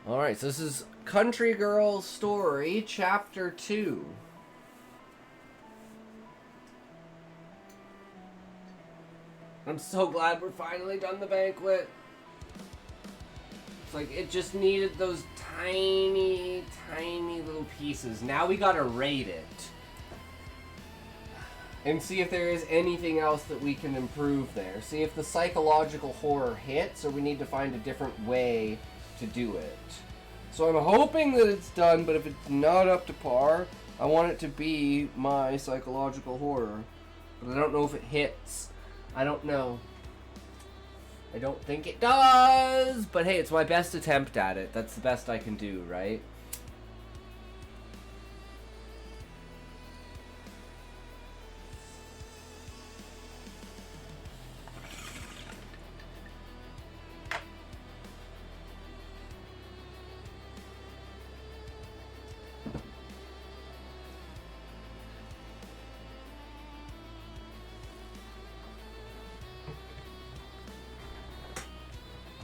Alright, so this is Countrygirl Story, Chapter 2. I'm so glad we're finally done the banquet. It's like it just needed those tiny, tiny little pieces. Now we gotta rate it. And see if there is anything else that we can improve there. See if the psychological horror hits, or we need to find a different way to do it. So I'm hoping that it's done, but if it's not up to par, I want it to be my psychological horror. But I don't know if it hits. I don't know. I don't think it does! But hey, it's my best attempt at it. That's the best I can do, right?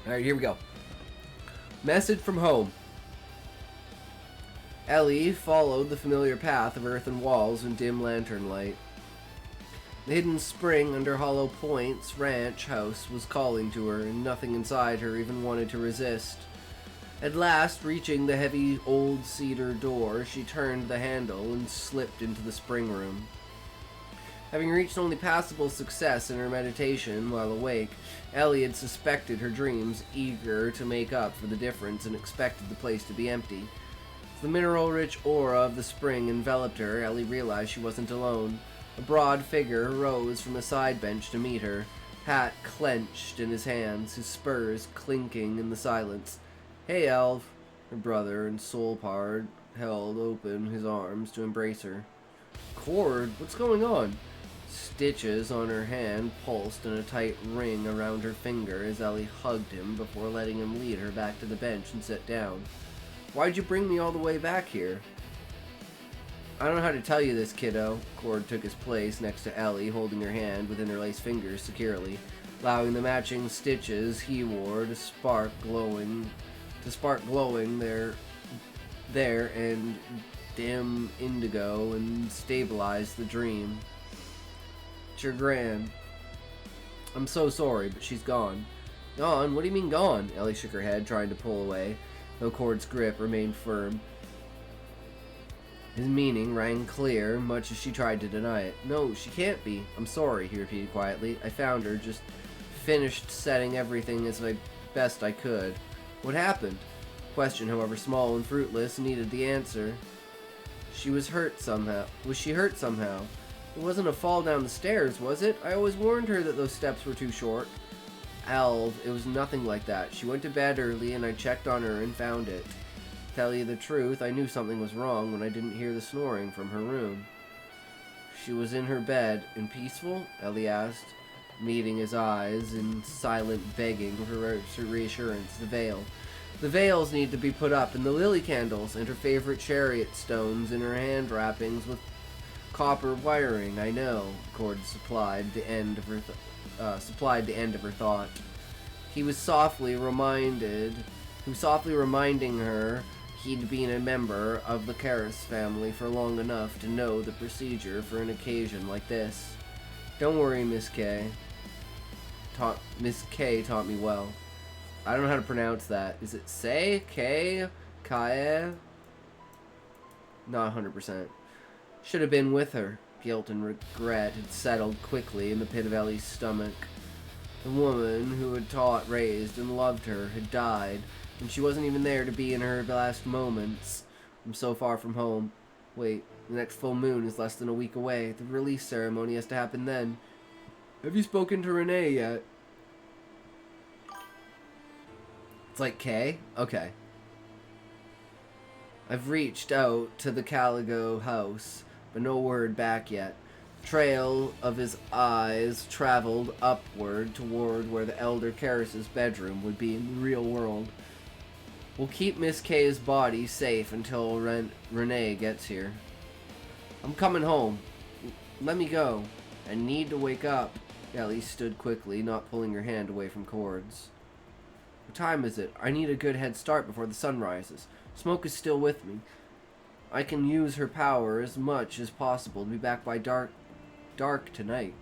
Alright, here we go. Message from home. Ellie followed the familiar path of earthen walls and dim lantern light. The hidden spring under Hollow Point's ranch house was calling to her, and nothing inside her even wanted to resist. At last, reaching the heavy old cedar door, she turned the handle and slipped into the spring room. Having reached only passable success in her meditation while awake, Ellie had suspected her dreams, eager to make up for the difference, and expected the place to be empty. As the mineral-rich aura of the spring enveloped her, Ellie realized she wasn't alone. A broad figure rose from a side bench to meet her, hat clenched in his hands, his spurs clinking in the silence. "Hey, Elv," her brother and soul part held open his arms to embrace her. "Cord, what's going on?" Stitches on her hand pulsed in a tight ring around her finger as Ellie hugged him before letting him lead her back to the bench and sit down. "Why'd you bring me all the way back here?" "I don't know how to tell you this, kiddo." Cord took his place next to Ellie, holding her hand with interlaced fingers securely, allowing the matching stitches he wore to spark glowing there and dim indigo and stabilize the dream. "You're grand. I'm so sorry, but she's gone." "Gone? What do you mean gone?" Ellie shook her head, trying to pull away, though Cord's grip remained firm. His meaning rang clear, much as she tried to deny it. "No, she can't be. I'm sorry," he repeated quietly. "I found her, just finished setting everything as best I could." "What happened?" Question, however small and fruitless, needed the answer. "She was hurt somehow." "Was she hurt somehow?" "It wasn't a fall down the stairs, was it? I always warned her that those steps were too short." "Alv, it was nothing like that. She went to bed early and I checked on her and found it. Tell you the truth, I knew something was wrong when I didn't hear the snoring from her room." "She was in her bed and peaceful?" Ellie asked, meeting his eyes in silent begging for reassurance. The veils need to be put up, and the lily candles, and her favorite chariot stones, and her hand wrappings with copper wiring. I know. Cord supplied the end of her thought. He was softly reminding her he'd been a member of the Karras family for long enough to know the procedure for an occasion like this. "Don't worry, Miss K. Miss K taught me well." I don't know how to pronounce that. Is it Say? K? Kae? Not 100%. Should have been with her. Guilt and regret had settled quickly in the pit of Ellie's stomach. The woman who had taught, raised, and loved her had died, and she wasn't even there to be in her last moments. I'm so far from home. Wait, the next full moon is less than a week away. The release ceremony has to happen then. Have you spoken to Renee yet? It's like K? Okay. I've reached out to the Caligo house, but no word back yet. Trail of his eyes traveled upward toward where the Elder Karras' bedroom would be in the real world. We'll keep Miss K's body safe until Renee gets here. I'm coming home. Let me go. I need to wake up. Ellie stood quickly, not pulling her hand away from Cord's. What time is it? I need a good head start before the sun rises. Smoke is still with me. I can use her power as much as possible to be back by dark tonight.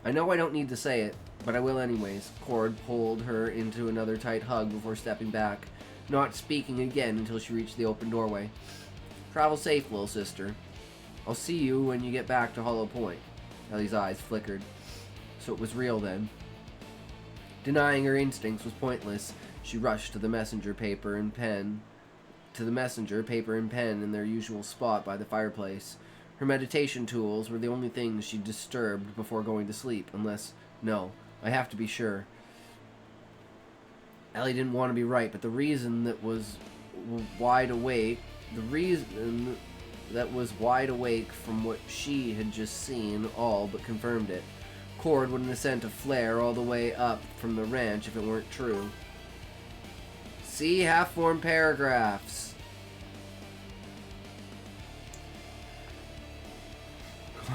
I know I don't need to say it, but I will anyways. Cord pulled her into another tight hug before stepping back, not speaking again until she reached the open doorway. Travel safe, little sister. I'll see you when you get back to Hollow Point. Ellie's eyes flickered. So it was real then. Denying her instincts was pointless. She rushed to the messenger paper and pen in their usual spot by the fireplace. Her meditation tools were the only things she disturbed before going to sleep, unless... No, I have to be sure. Ellie didn't want to be right, but the reason that was wide awake from what she had just seen all but confirmed it. Cord wouldn't have sent a flare all the way up from the ranch if it weren't true. See half-formed paragraphs.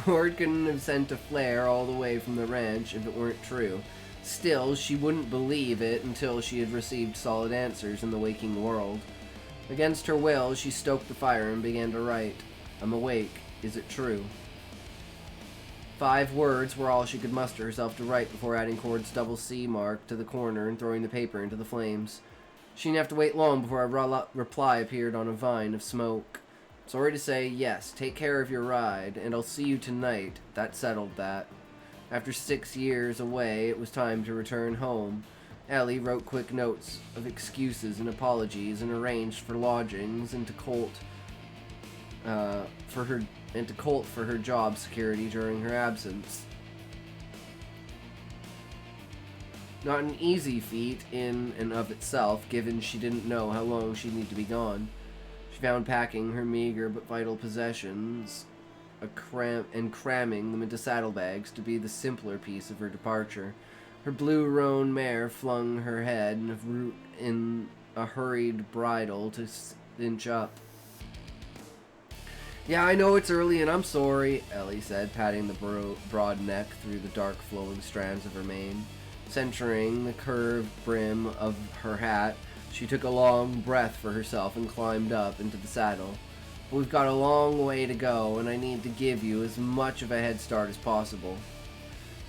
Cord couldn't have sent a flare all the way from the ranch if it weren't true. Still, she wouldn't believe it until she had received solid answers in the waking world. Against her will, she stoked the fire and began to write. I'm awake. Is it true? 5 words were all she could muster herself to write before adding Cord's double C mark to the corner and throwing the paper into the flames. She didn't have to wait long before a reply appeared on a vine of smoke. Sorry to say, yes, take care of your ride, and I'll see you tonight. That settled that. After 6 years away, it was time to return home. Ellie wrote quick notes of excuses and apologies and arranged for lodgings and to Colt for her job security during her absence. Not an easy feat in and of itself, given she didn't know how long she'd need to be gone. She found packing her meager but vital possessions and cramming them into saddlebags to be the simpler piece of her departure. Her blue roan mare flung her head in a hurried bridle to cinch up. Yeah, I know it's early and I'm sorry, Ellie said, patting the broad neck through the dark flowing strands of her mane. Centering the curved brim of her hat, she took a long breath for herself and climbed up into the saddle. We've got a long way to go, and I need to give you as much of a head start as possible.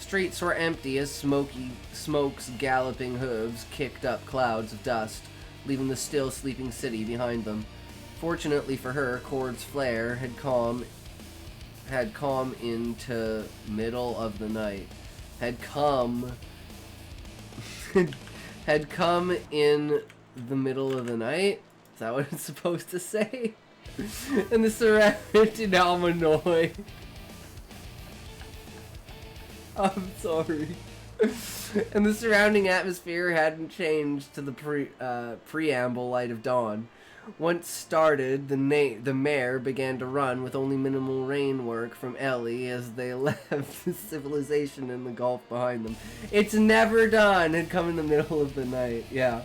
Streets were empty as Smoke's galloping hooves kicked up clouds of dust, leaving the still sleeping city behind them. Fortunately for her, Cord's flare had come into middle of the night. Had come in the middle of the night? Is that what it's supposed to say? And the surrounding Almanoy. I'm sorry. And the surrounding atmosphere hadn't changed to the preamble light of dawn. Once started, the mare began to run with only minimal rein work from Ellie as they left the civilization in the Gulf behind them. It's never done had come in the middle of the night. Yeah.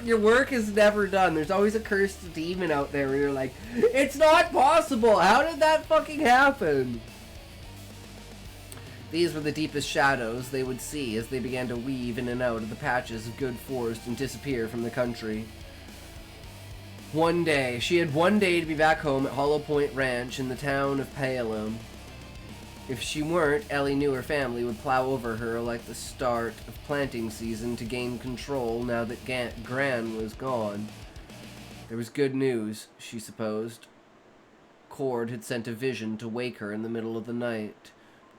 Your work is never done. There's always a cursed demon out there where you're like, it's not possible! How did that fucking happen? These were the deepest shadows they would see as they began to weave in and out of the patches of good forest and disappear from the country. She had one day to be back home at Hollow Point Ranch in the town of Palem. If she weren't, Ellie knew her family would plow over her like the start of planting season to gain control now that Gran was gone. There was good news, she supposed. Cord had sent a vision to wake her in the middle of the night.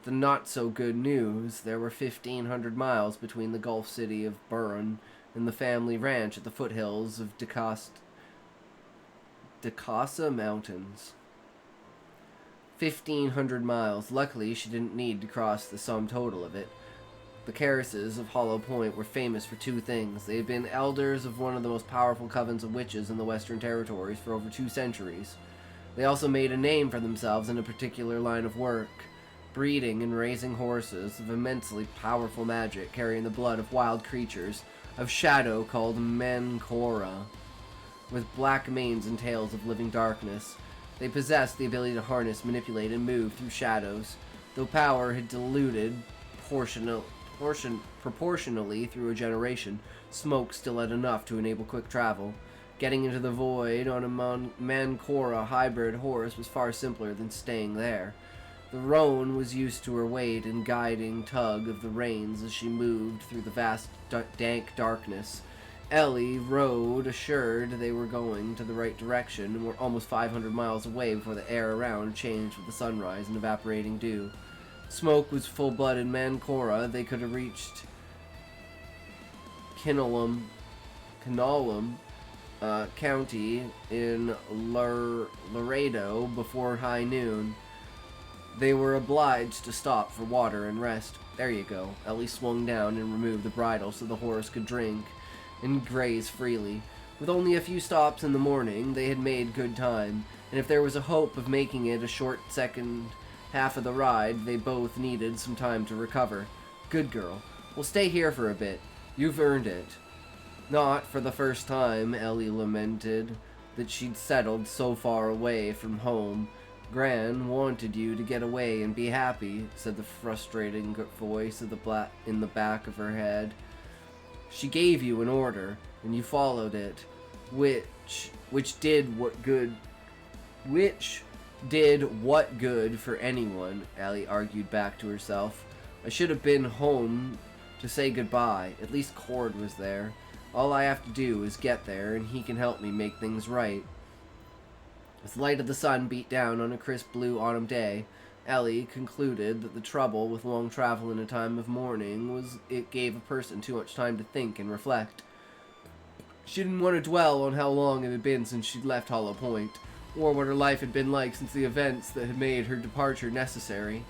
The not-so-good news, there were 1,500 miles between the Gulf city of Burren and the family ranch at the foothills of Dakasa Mountains. 1,500 miles. Luckily, she didn't need to cross the sum total of it. The Karrases of Hollow Point were famous for 2 things. They had been elders of one of the most powerful covens of witches in the Western Territories for over 2 centuries. They also made a name for themselves in a particular line of work. Breeding and raising horses of immensely powerful magic carrying the blood of wild creatures of shadow called Mancora, with black manes and tails of living darkness. They possessed the ability to harness, manipulate, and move through shadows. though power had diluted proportionally through a generation. Smoke still had enough to enable quick travel. Getting into the void on a Mancora hybrid horse was far simpler than staying there. The roan was used to her weight and guiding tug of the reins as she moved through the vast dank darkness. Ellie rode assured they were going to the right direction and were almost 500 miles away before the air around changed with the sunrise and evaporating dew. Smoke was full-blooded Mancora. They could have reached Kinalum County in Laredo before high noon. They were obliged to stop for water and rest. There you go. Ellie swung down and removed the bridle so the horse could drink and graze freely. With only a few stops in the morning, they had made good time, and if there was a hope of making it a short second half of the ride, they both needed some time to recover. Good girl. We'll stay here for a bit. You've earned it. Not for the first time, Ellie lamented that she'd settled so far away from home. Gran wanted you to get away and be happy, said the frustrating voice of in the back of her head. She gave you an order, and you followed it, which did what good for anyone, Ellie argued back to herself. I should have been home to say goodbye. At least Cord was there. All I have to do is get there, and he can help me make things right. As the light of the sun beat down on a crisp blue autumn day, Ellie concluded that the trouble with long travel in a time of mourning was it gave a person too much time to think and reflect. She didn't want to dwell on how long it had been since she'd left Hollow Point, or what her life had been like since the events that had made her departure necessary.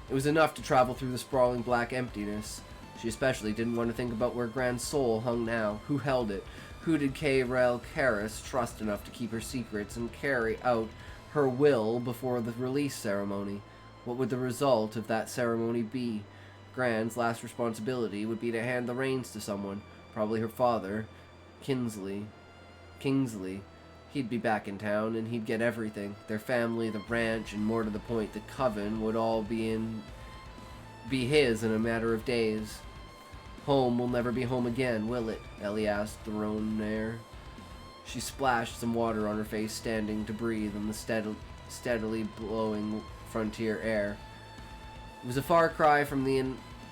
It was enough to travel through the sprawling black emptiness. She especially didn't want to think about where Gran's soul hung now. Who held it? Who did K-Rel Karis trust enough to keep her secrets and carry out her will before the release ceremony? What would the result of that ceremony be? Gran's last responsibility would be to hand the reins to someone, probably her father, Kingsley. He'd be back in town, and he'd get everything. Their family, the ranch, and more to the point, the coven would all be his in a matter of days. Home will never be home again, will it? Ellie asked the roan mare. She splashed some water on her face, standing to breathe in the steadily blowing frontier air. It was a far cry from the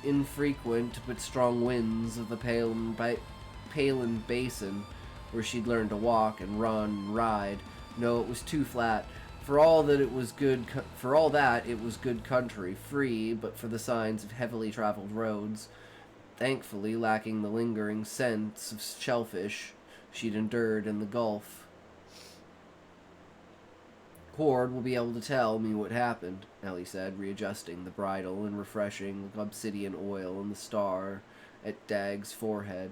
infrequent but strong winds of the Palin Basin, where she'd learned to walk and run and ride. No, it was too flat. For all that, it was good country, free but for the signs of heavily traveled roads. Thankfully lacking the lingering scents of shellfish she'd endured in the Gulf. Cord will be able to tell me what happened, Ellie said, readjusting the bridle and refreshing the obsidian oil in the star at Dag's forehead.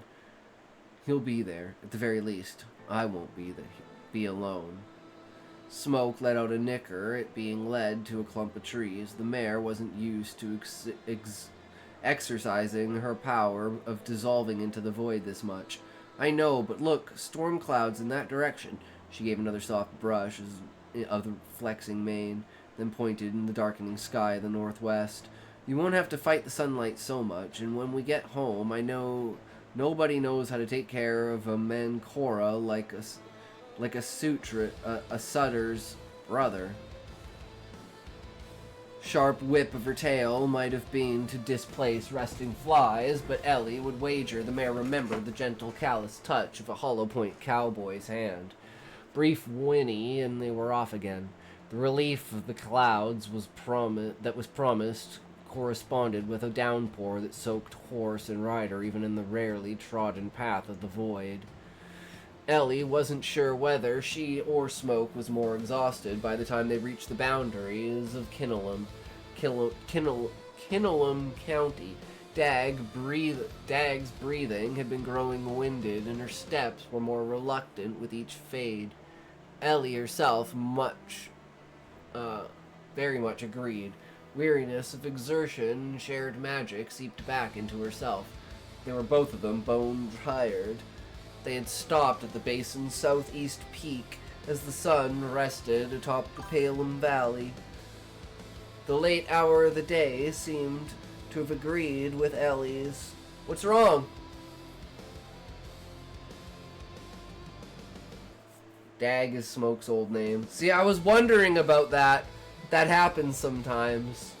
He'll be there, at the very least. I won't be alone. Smoke let out a nicker at being led to a clump of trees. The mare wasn't used to exercising her power of dissolving into the void this much. I know, but look, storm clouds in that direction. She gave another soft brush of the flexing mane, then pointed in the darkening sky of the northwest. You won't have to fight the sunlight so much, and when we get home, I know nobody knows how to take care of a Mancora like a Sutter's brother. Sharp whip of her tail might have been to displace resting flies, but Ellie would wager the mare remembered the gentle, callous touch of a Hollow Point cowboy's hand. Brief whinny, and they were off again. The relief of the clouds that was promised corresponded with a downpour that soaked horse and rider even in the rarely trodden path of the void. Ellie wasn't sure whether she or Smoke was more exhausted by the time they reached the boundaries of Kinalum County. Dag's breathing had been growing winded, and her steps were more reluctant with each fade. Ellie herself very much agreed. Weariness of exertion and shared magic seeped back into herself. They were both of them bone tired. They had stopped at the basin's southeast peak as the sun rested atop the Palin Valley. The late hour of the day seemed to have agreed with Ellie's. What's wrong? Dag is Smoke's old name. See, I was wondering about that. That happens sometimes.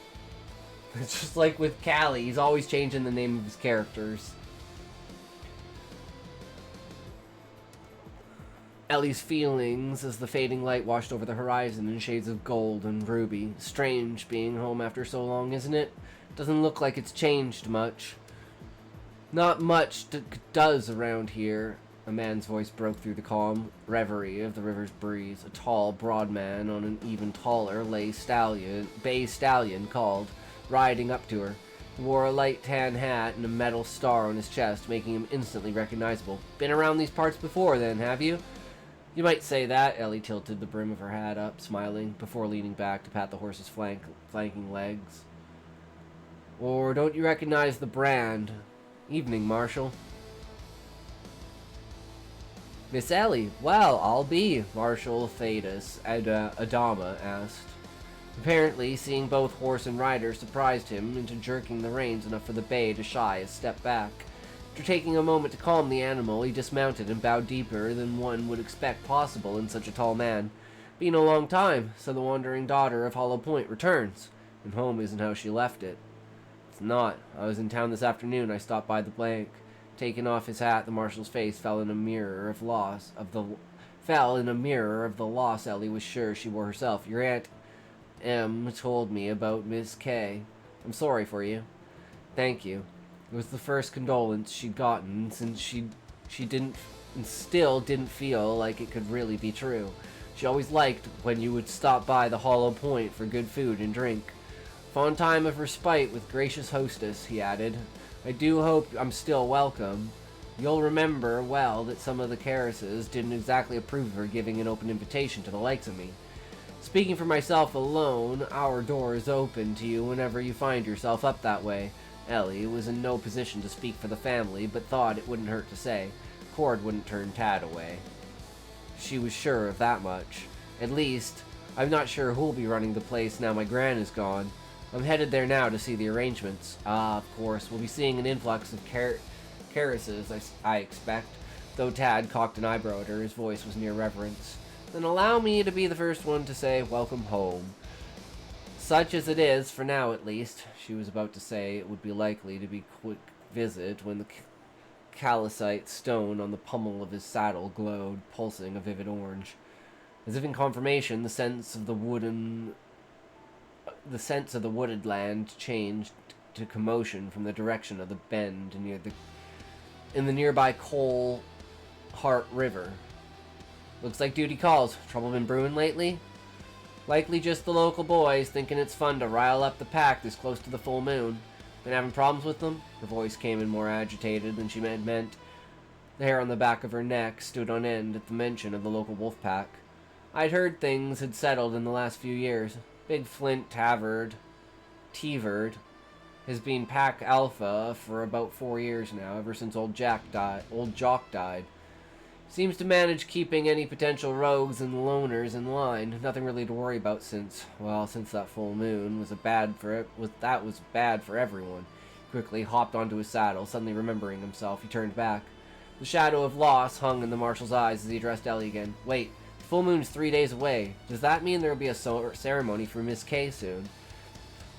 It's just like with Callie. He's always changing the name of his characters. Ellie's feelings as the fading light washed over the horizon in shades of gold and ruby. Strange being home after so long, isn't it? Doesn't look like it's changed much. Not much does around here. A man's voice broke through the calm reverie of the river's breeze. A tall, broad man on an even taller bay stallion called, riding up to her. He wore a light tan hat and a metal star on his chest, making him instantly recognizable. Been around these parts before then, have you? You might say that. Ellie tilted the brim of her hat up, smiling, before leaning back to pat the horse's flanking legs. Or don't you recognize the brand? Evening, Marshal. Miss Ellie, well, I'll be, Marshal Thaddeus Adama asked. Apparently, seeing both horse and rider surprised him into jerking the reins enough for the bay to shy a step back. After taking a moment to calm the animal, he dismounted and bowed deeper than one would expect possible in such a tall man. Been a long time, so the wandering daughter of Hollow Point returns, and home isn't how she left it. It's not. I was in town this afternoon. I stopped by the blank. Taking off his hat, the marshal's face fell in a mirror of the loss Ellie was sure she wore herself. Your Aunt M told me about Miss K. I'm sorry for you. Thank you. It was the first condolence she'd gotten since she didn't and still didn't feel like it could really be true. She always liked when you would stop by the Hollow Point for good food and drink. Fond time of respite with gracious hostess, he added. I do hope I'm still welcome. You'll remember well that some of the Carises didn't exactly approve of her giving an open invitation to the likes of me. Speaking for myself alone, our door is open to you whenever you find yourself up that way. Ellie was in no position to speak for the family, but thought it wouldn't hurt to say. Cord wouldn't turn Tad away. She was sure of that much. At least, I'm not sure who'll be running the place now my gran is gone. I'm headed there now to see the arrangements. Of course, we'll be seeing an influx of Carises, I expect. Though Tad cocked an eyebrow at her, his voice was near reverence. Then allow me to be the first one to say, welcome home. Such as it is, for now at least. She was about to say it would be likely to be a quick visit when the calcite stone on the pommel of his saddle glowed, pulsing a vivid orange. As if in confirmation, the sense of the wooded land changed to commotion from the direction of the bend in the nearby Coal Heart River. Looks like duty calls. Trouble been brewing lately? Likely just the local boys thinking it's fun to rile up the pack this close to the full moon. Been having problems with them? Her voice came in more agitated than she meant. The hair on the back of her neck stood on end at the mention of the local wolf pack. I'd heard things had settled in the last few years. Big Flint T-Verd has been pack alpha for about 4 years now, ever since old Jock died. Seems to manage keeping any potential rogues and loners in line. Nothing really to worry about since that full moon was bad for everyone. He quickly hopped onto his saddle, suddenly remembering himself. He turned back. The shadow of loss hung in the marshal's eyes as he addressed Ellie again. Wait, the full moon's 3 days away. Does that mean there'll be a ceremony for Miss K soon?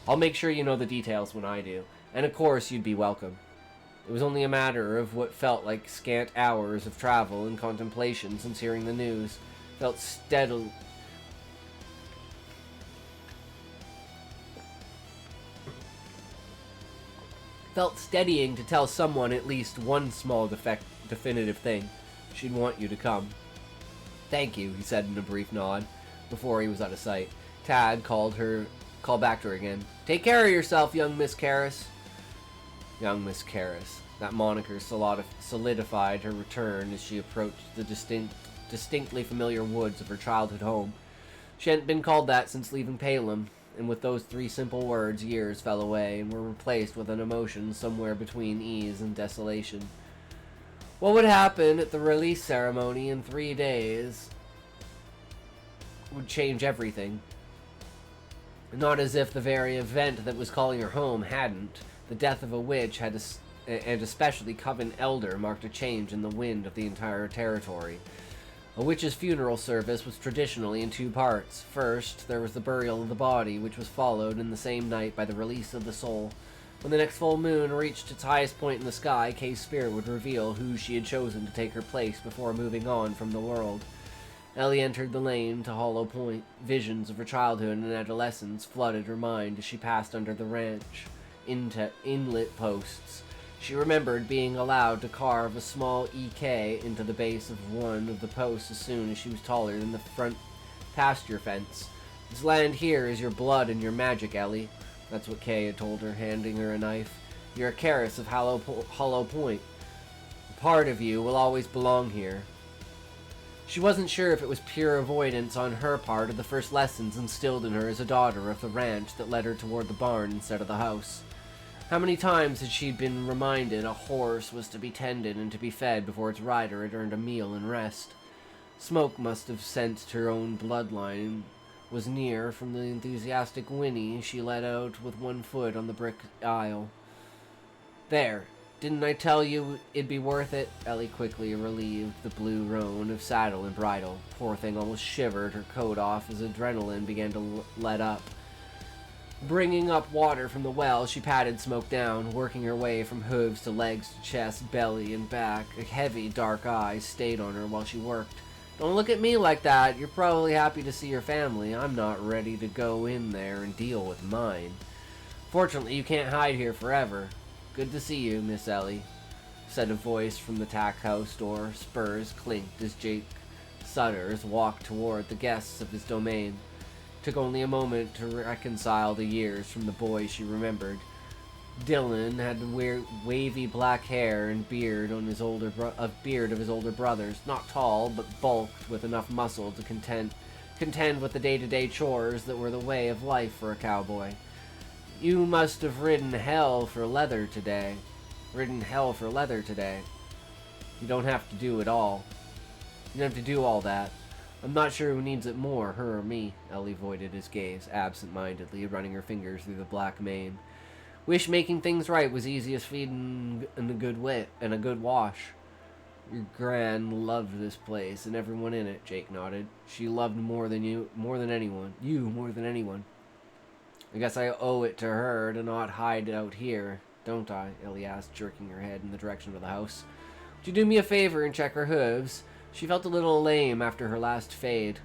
I'll make sure you know the details when I do. And of course, you'd be welcome. It was only a matter of what felt like scant hours of travel and contemplation since hearing the news. Felt steadying to tell someone at least one small definitive thing. She'd want you to come. Thank you, he said in a brief nod, before he was out of sight. Tad called back to her again. Take care of yourself, young Miss Karis. Young Miss Karis. That moniker solidified her return as she approached the distinctly familiar woods of her childhood home. She hadn't been called that since leaving Palem, and with those 3 simple words, years fell away and were replaced with an emotion somewhere between ease and desolation. What would happen at the release ceremony in 3 days would change everything. Not as if the very event that was calling her home hadn't. The death of a witch and especially Coven Elder marked a change in the wind of the entire territory. A witch's funeral service was traditionally in two parts. First, there was the burial of the body, which was followed in the same night by the release of the soul. When the next full moon reached its highest point in the sky, Kay's spirit would reveal who she had chosen to take her place before moving on from the world. Ellie entered the lane to Hollow Point. Visions of her childhood and adolescence flooded her mind as she passed under the ranch inlet posts. She remembered being allowed to carve a small EK into the base of one of the posts as soon as she was taller than the front pasture fence. "This land here is your blood and your magic, Ellie." That's what Kay had told her, handing her a knife. "You're a Karis of Hollow Point. A part of you will always belong here." She wasn't sure if it was pure avoidance on her part or the first lessons instilled in her as a daughter of the ranch that led her toward the barn instead of the house. How many times had she been reminded a horse was to be tended and to be fed before its rider had earned a meal and rest? Smoke must have sensed her own bloodline was near from the enthusiastic whinny she let out with one foot on the brick aisle. "There. Didn't I tell you it'd be worth it?" Ellie quickly relieved the blue roan of saddle and bridle. Poor thing almost shivered her coat off as adrenaline began to let up. Bringing up water from the well, she patted Smoke down, working her way from hooves to legs to chest, belly, and back. A heavy, dark eye stayed on her while she worked. "Don't look at me like that. You're probably happy to see your family. I'm not ready to go in there and deal with mine. Fortunately, you can't hide here forever. Good to see you, Miss Ellie," said a voice from the tack house door. Spurs clinked as Jake Sutters walked toward the guests of his domain. It took only a moment to reconcile the years from the boy she remembered. Dylan had wavy black hair and beard of his older brothers, not tall, but bulked with enough muscle to contend with the day-to-day chores that were the way of life for a cowboy. "You must have ridden hell for leather today. You don't have to do it all. You don't have to do all that. I'm not sure who needs it more, her or me." Ellie avoided his gaze, absent-mindedly, running her fingers through the black mane. "Wish making things right was easy as feeding and a good wash." "Your gran loved this place and everyone in it," Jake nodded. "She loved more than anyone. I guess I owe it to her to not hide out here, don't I?" Ellie asked, jerking her head in the direction of the house. "Would you do me a favor and check her hooves? She felt a little lame after her last fade."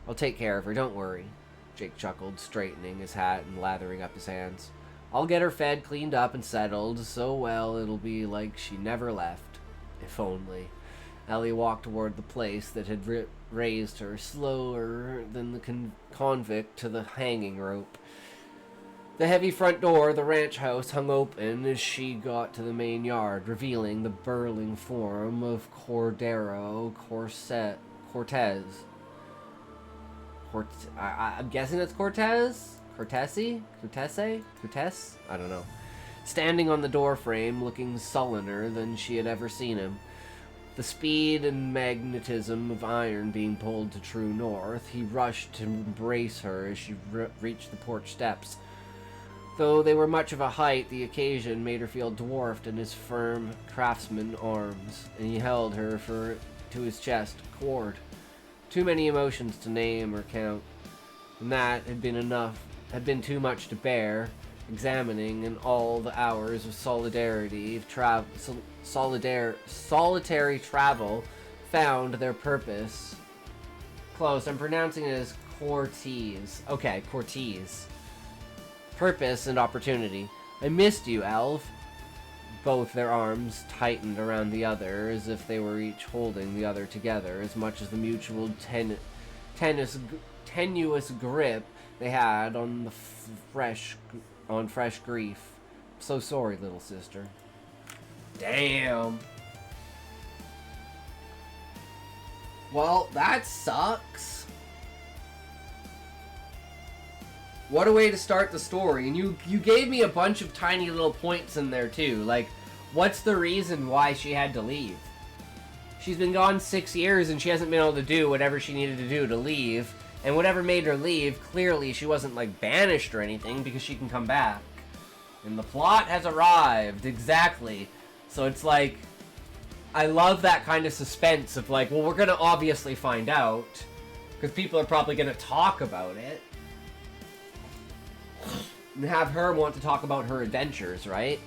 "I'll take care of her, don't worry," Jake chuckled, straightening his hat and lathering up his hands. "I'll get her fed, cleaned up, and settled so well it'll be like she never left. If only." Ellie walked toward the place that had raised her, slower than the convict to the hanging rope. The heavy front door of the ranch house hung open as she got to the main yard, revealing the burling form of Cordero Cortez. I'm guessing that's Cortez? Cortese? I don't know. Standing on the doorframe, looking sullener than she had ever seen him. The speed and magnetism of iron being pulled to true north, he rushed to embrace her as she reached the porch steps. Though they were much of a height, the occasion made her feel dwarfed in his firm craftsman arms, and he held her to his chest, cord. Too many emotions to name or count, and that had been too much to bear, examining in all the hours of solitary travel found their purpose. Close, I'm pronouncing it as Cortez. Okay, Cortez. Purpose and opportunity. "I missed you, Elf." Both their arms tightened around the other as if they were each holding the other together, as much as the mutual tenuous grip they had on fresh grief. "So sorry, little sister." Damn. Well, that sucks. What a way to start the story. And you gave me a bunch of tiny little points in there too. Like, what's the reason why she had to leave? She's been gone 6 years and she hasn't been able to do whatever she needed to do to leave. And whatever made her leave, clearly she wasn't, like, banished or anything, because she can come back. And the plot has arrived, exactly. So it's like, I love that kind of suspense of like, well, we're gonna obviously find out, because people are probably gonna talk about it. And have her want to talk about her adventures, right?